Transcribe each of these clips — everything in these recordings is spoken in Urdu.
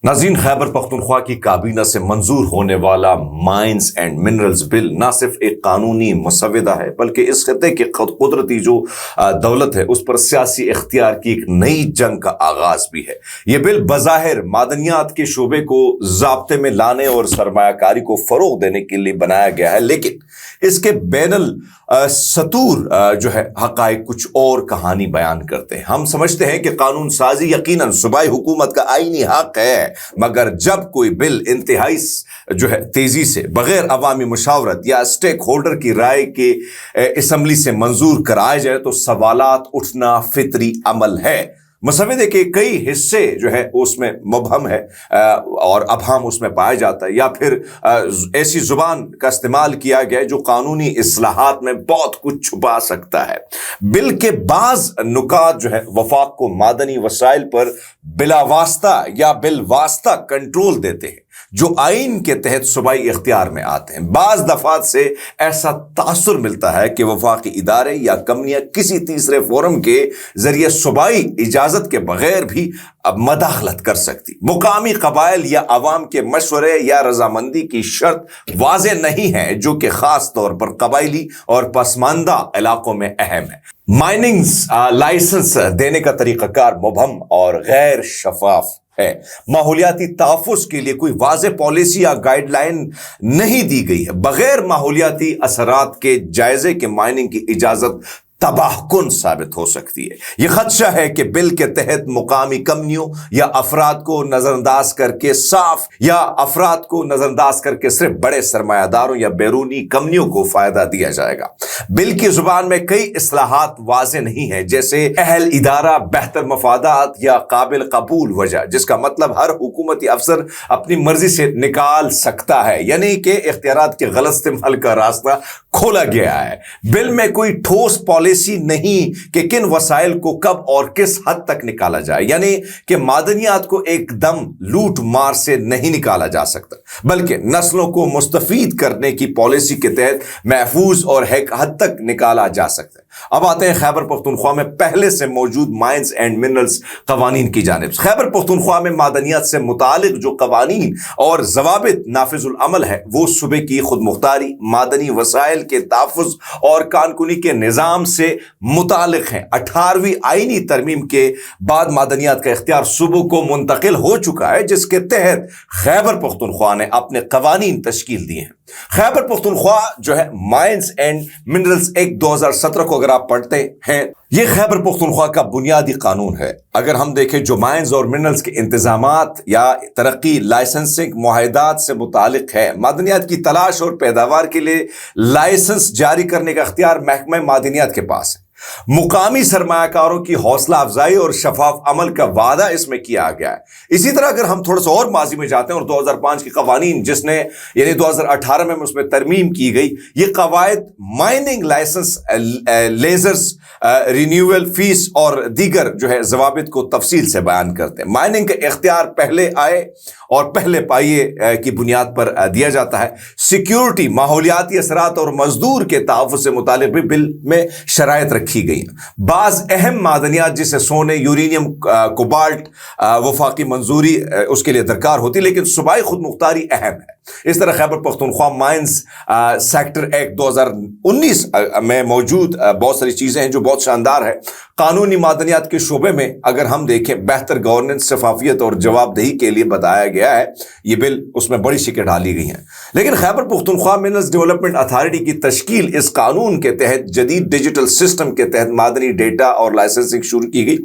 ناظرین، خیبر پختونخوا کی کابینہ سے منظور ہونے والا مائنز اینڈ منرلز بل نہ صرف ایک قانونی مسودہ ہے بلکہ اس خطے کی قدرتی جو دولت ہے اس پر سیاسی اختیار کی ایک نئی جنگ کا آغاز بھی ہے۔ یہ بل بظاہر معدنیات کے شعبے کو ضابطے میں لانے اور سرمایہ کاری کو فروغ دینے کے لیے بنایا گیا ہے، لیکن اس کے بین السطور جو ہے حقائق کچھ اور کہانی بیان کرتے ہیں۔ ہم سمجھتے ہیں کہ قانون سازی یقیناً صوبائی حکومت کا آئینی حق ہے، مگر جب کوئی بل انتہائی جو ہے تیزی سے بغیر عوامی مشاورت یا اسٹیک ہولڈر کی رائے کے اسمبلی سے منظور کرایا جائے تو سوالات اٹھنا فطری عمل ہے۔ مسودے کے کئی حصے جو ہے اس میں مبہم ہے اور ابہام اس میں پایا جاتا ہے، یا پھر ایسی زبان کا استعمال کیا گیا ہے جو قانونی اصلاحات میں بہت کچھ چھپا سکتا ہے۔ بل کے بعض نکات جو ہے وفاق کو معدنی وسائل پر بلا واسطہ یا بالواسطہ کنٹرول دیتے ہیں جو آئین کے تحت صوبائی اختیار میں آتے ہیں۔ بعض دفعات سے ایسا تاثر ملتا ہے کہ وفاقی ادارے یا کمپنیاں کسی تیسرے فورم کے ذریعے صوبائی اجازت کے بغیر بھی مداخلت کر سکتی۔ مقامی قبائل یا عوام کے مشورے یا رضامندی کی شرط واضح نہیں ہے، جو کہ خاص طور پر قبائلی اور پسماندہ علاقوں میں اہم ہے۔ مائننگز لائسنس دینے کا طریقہ کار مبہم اور غیر شفاف ہے۔ ماحولیاتی تحفظ کے لیے کوئی واضح پالیسی یا گائیڈ لائن نہیں دی گئی ہے۔ بغیر ماحولیاتی اثرات کے جائزے کے مائننگ کی اجازت تباہ کن ثابت ہو سکتی ہے۔ یہ خدشہ ہے کہ بل کے تحت مقامی کمپنیوں یا افراد کو نظر انداز کر کے صرف بڑے سرمایہ داروں یا بیرونی کمپنیوں کو فائدہ دیا جائے گا۔ بل کی زبان میں کئی اصطلاحات واضح نہیں ہیں، جیسے اہل ادارہ، بہتر مفادات یا قابل قبول وجہ، جس کا مطلب ہر حکومتی افسر اپنی مرضی سے نکال سکتا ہے، یعنی کہ اختیارات کے غلط استعمال کا راستہ کھولا گیا ہے۔ بل میں کوئی ٹھوس پالیسی نہیں کہ کن وسائل کو کب اور کس حد تک نکالا جائے، یعنی کہ معدنیات کو ایک دم لوٹ مار سے نہیں نکالا جا سکتا، بلکہ نسلوں کو مستفید کرنے کی پالیسی کے تحت محفوظ اور ایک حد تک نکالا جا سکتا ہے۔ اب آتے ہیں خیبر پختونخوا میں پہلے سے موجود مائنز اینڈ منرلز قوانین کی جانب۔ خیبر پختونخوا میں معدنیات سے متعلق جو قوانین اور ضوابط نافذ العمل ہے وہ صوبے کی خود مختاری، معدنی وسائل کے تحفظ اور کانکنی کے نظام سے متعلق ہیں۔ 18ویں آئینی ترمیم کے بعد معدنیات کا اختیار صوبوں کو منتقل ہو چکا ہے، جس کے تحت خیبر پختونخوا نے اپنے قوانین تشکیل دیے ہیں۔ خیبر پختونخوا جو ہے مائنز اینڈ منرلز ایکٹ 2017 کو اگر آپ پڑھتے ہیں، یہ خیبر پختونخوا کا بنیادی قانون ہے۔ اگر ہم دیکھیں جو مائنز اور منرلز کے انتظامات یا ترقی، لائسنسنگ معاہدات سے متعلق ہے، معدنیات کی تلاش اور پیداوار کے لیے لائسنس جاری کرنے کا اختیار محکمہ معدنیات کے پاس ہے۔ مقامی سرمایہ کاروں کی حوصلہ افزائی اور شفاف عمل کا وعدہ اس میں کیا گیا ہے۔ اسی طرح اگر ہم تھوڑا سا اور ماضی میں جاتے ہیں اور 2005 کے قوانین جس نے یعنی 2018 میں اس میں ترمیم کی گئی، یہ قواعد mining licence, leasers renewal fee اور دیگر جو ہے ضوابط کو تفصیل سے بیان کرتے ہیں۔ مائننگ کا اختیار پہلے آئے اور پہلے پائیے کی بنیاد پر دیا جاتا ہے۔ سیکیورٹی، ماحولیاتی اثرات اور مزدور کے تحفظ سے متعلق بھی بل میں شرائط رکھی گئی ہیں۔ بعض اہم معدنیات جیسے سونے، یورینیم، کوبالٹ وفاقی منظوری اس کے لیے درکار ہوتی، لیکن صوبائی خود مختاری اہم ہے۔ اس طرح Khyber Pakhtunkhwa mines sector act 2019 میں موجود بہت ساری چیزیں ہیں جو بہت شاندار ہے۔ قانونی معدنیات کے شعبے میں اگر ہم دیکھیں بہتر گورننس، شفافیت اور جواب دہی کے لیے بتایا گیا ہے، یہ بل اس میں بڑی شکیں ڈالی گئی ہیں۔ لیکن Khyber Pakhtunkhwa minerals development authority کی تشکیل اس قانون کے تحت جدید ڈیجیٹل سسٹم کے تحت معدنی ڈیٹا اور لائسنسنگ شروع کی گئی۔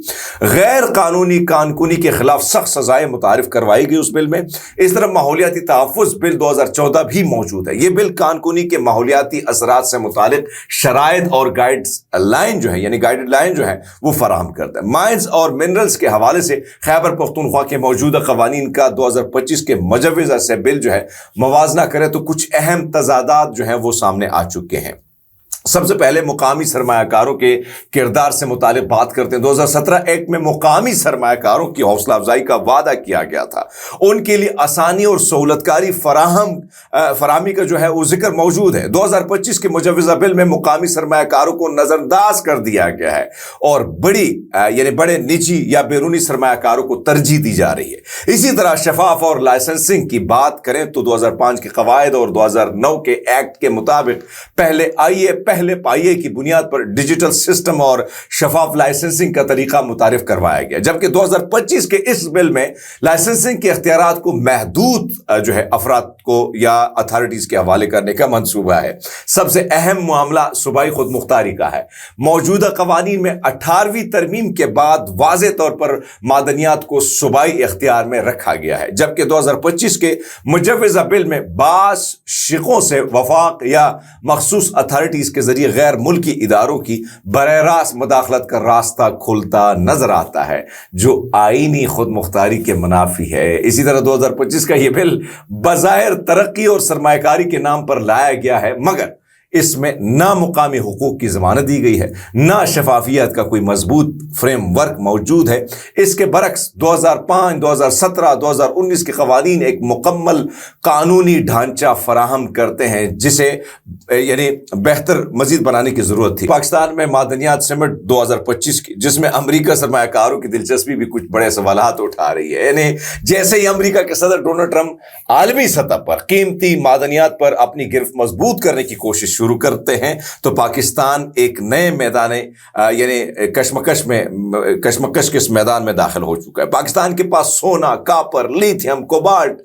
غیر قانونی کانکنی کے خلاف سخت سزائیں متعارف کروائی گئی اس بل میں۔ اس طرح ماحولیاتی تحفظ بل 2014 بھی موجود ہے۔ یہ بل کانکنی کے ماحولیاتی اثرات سے متعلق شرائط اور گائیڈ لائن جو ہے وہ فراہم کرتا ہے۔ مائنز اور منرلز کے حوالے سے خیبر پختونخوا کے موجودہ قوانین کا 2025 کے مجوزہ سے بل جو ہے موازنہ کرے تو کچھ اہم تضادات جو ہیں وہ سامنے آ چکے ہیں۔ سب سے پہلے مقامی سرمایہ کاروں کے کردار سے متعلق بات کرتے ہیں۔ 2017 ایکٹ میں مقامی سرمایہ کاروں کی حوصلہ افزائی کا وعدہ کیا گیا تھا، ان کے لیے آسانی اور سہولت کاری فراہمی کا جو ہے وہ ذکر موجود ہے۔ 2025 کے مجوزہ بل میں مقامی سرمایہ کاروں کو نظر انداز کر دیا گیا ہے اور بڑے نجی یا بیرونی سرمایہ کاروں کو ترجیح دی جا رہی ہے۔ اسی طرح شفاف اور لائسنسنگ کی بات کریں تو 2005 کے قواعد اور 2009 کے ایکٹ کے مطابق پہلے پائیے کی بنیاد پر ڈیجیٹل سسٹم اور شفاف لائسنسنگ کا طریقہ متعارف کروایا گیا، جبکہ 2025 کے اس بل میں لائسنسنگ کے اختیارات کو محدود جو ہے افراد کو یا اتھارٹیز کے حوالے کرنے کا منصوبہ ہے۔ سب سے اہم معاملہ صوبائی خود مختاری کا ہے۔ موجودہ قوانین میں 18ویں ترمیم کے بعد واضح طور پر معدنیات کو صوبائی اختیار میں رکھا گیا ہے، جبکہ 2025 کے مجوزہ بل میں بعض شقوں سے وفاق یا مخصوص اتھارٹیز کے ذریعے غیر ملکی اداروں کی براہ راست مداخلت کا راستہ کھلتا نظر آتا ہے، جو آئینی خود مختاری کے منافی ہے۔ اسی طرح 2025 کا یہ بل بظاہر ترقی اور سرمایہ کاری کے نام پر لایا گیا ہے، مگر اس میں نہ مقامی حقوق کی ضمانت دی گئی ہے، نہ شفافیت کا کوئی مضبوط فریم ورک موجود ہے۔ اس کے برعکس 2005، 2017، 2019 کے قوانین ایک مکمل قانونی ڈھانچہ فراہم کرتے ہیں جسے بہتر مزید بنانے کی ضرورت تھی۔ پاکستان میں معدنیات سمٹ 2025 کی، جس میں امریکہ سرمایہ کاروں کی دلچسپی بھی کچھ بڑے سوالات اٹھا رہی ہے۔ جیسے ہی امریکہ کے صدر ڈونلڈ ٹرمپ عالمی سطح پر قیمتی معدنیات پر اپنی گرفت مضبوط کرنے کی کوشش شروع کرتے ہیں تو پاکستان ایک نئے میدان کشمکش کے اس میدان میں داخل ہو چکا ہے۔ پاکستان کے پاس سونا، کاپر، لیتھیم، کوبالٹ،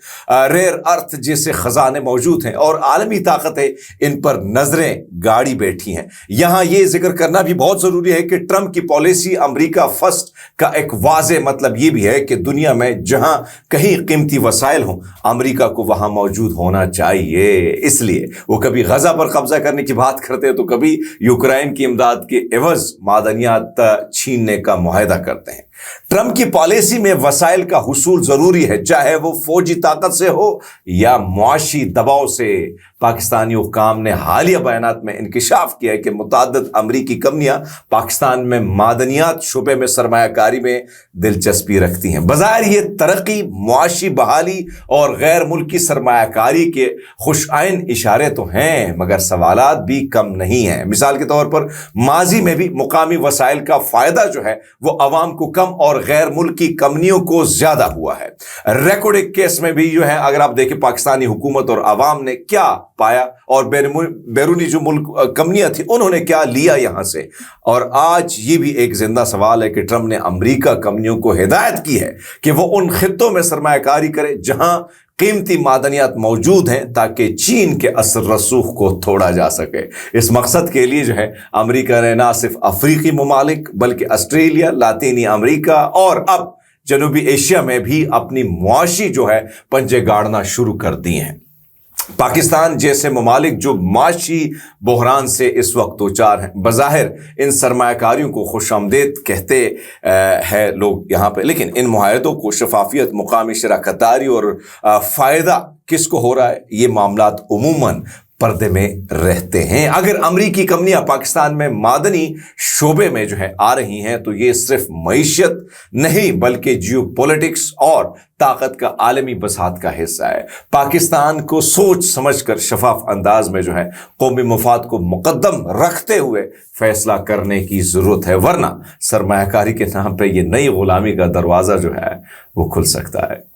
ریئر ارتھ جیسے خزانے موجود ہیں اور عالمی طاقتیں ان پر نظریں گاڑی بیٹھی ہیں۔ یہاں یہ ذکر کرنا بھی بہت ضروری ہے کہ ٹرمپ کی پالیسی امریکہ فرسٹ کا ایک واضح مطلب یہ بھی ہے کہ دنیا میں جہاں کہیں قیمتی وسائل ہوں، امریکہ کو وہاں موجود ہونا چاہیے۔ اس لیے وہ کبھی غزہ پر قبضہ کرنے کی بات کرتے ہیں تو کبھی یوکرائن کی امداد کے عوض معدنیات چھیننے کا معاہدہ کرتے ہیں۔ ٹرمپ کی پالیسی میں وسائل کا حصول ضروری ہے، چاہے وہ فوجی طاقت سے ہو یا معاشی دباؤ سے۔ پاکستانی حکام نے حالیہ بیانات میں انکشاف کیا ہے کہ متعدد امریکی کمپنیاں پاکستان میں معدنیات شعبے میں سرمایہ کاری میں دلچسپی رکھتی ہیں۔ بظاہر یہ ترقی، معاشی بحالی اور غیر ملکی سرمایہ کاری کے خوش آئند اشارے تو ہیں، مگر سوالات بھی کم نہیں ہیں۔ مثال کے طور پر ماضی میں بھی مقامی وسائل کا فائدہ جو ہے وہ عوام کو کم اور غیر ملکی کمپنیوں کو زیادہ ہوا ہے۔ ریکارڈ کیس میں بھی جو ہے اگر آپ دیکھیں پاکستانی حکومت اور عوام نے کیا پایا اور بیرونی جو ملک کمپنیاں تھیں انہوں نے کیا لیا یہاں سے۔ اور آج یہ بھی ایک زندہ سوال ہے کہ ٹرمپ نے امریکہ کمپنیوں کو ہدایت کی ہے کہ وہ ان خطوں میں سرمایہ کاری کرے جہاں قیمتی معدنیات موجود ہیں تاکہ چین کے اثر رسوخ کو توڑا جا سکے۔ اس مقصد کے لیے جو ہے امریکہ نے نہ صرف افریقی ممالک بلکہ آسٹریلیا، لاطینی امریکہ اور اب جنوبی ایشیا میں بھی اپنی معاشی جو ہے پنجے گاڑنا شروع کر دی ہیں۔ پاکستان جیسے ممالک جو معاشی بحران سے اس وقت دوچار ہیں، بظاہر ان سرمایہ کاریوں کو خوش آمدید کہتے ہیں لوگ یہاں پہ، لیکن ان معاہدوں کو شفافیت، مقامی شراکت داری اور فائدہ کس کو ہو رہا ہے، یہ معاملات عموماً پردے میں رہتے ہیں۔ اگر امریکی کمپنیاں پاکستان میں معدنی شعبے میں جو ہے آ رہی ہیں تو یہ صرف معیشت نہیں بلکہ جیو پولیٹکس اور طاقت کا عالمی بساط کا حصہ ہے۔ پاکستان کو سوچ سمجھ کر شفاف انداز میں جو ہے قومی مفاد کو مقدم رکھتے ہوئے فیصلہ کرنے کی ضرورت ہے، ورنہ سرمایہ کاری کے نام پہ یہ نئی غلامی کا دروازہ جو ہے وہ کھل سکتا ہے۔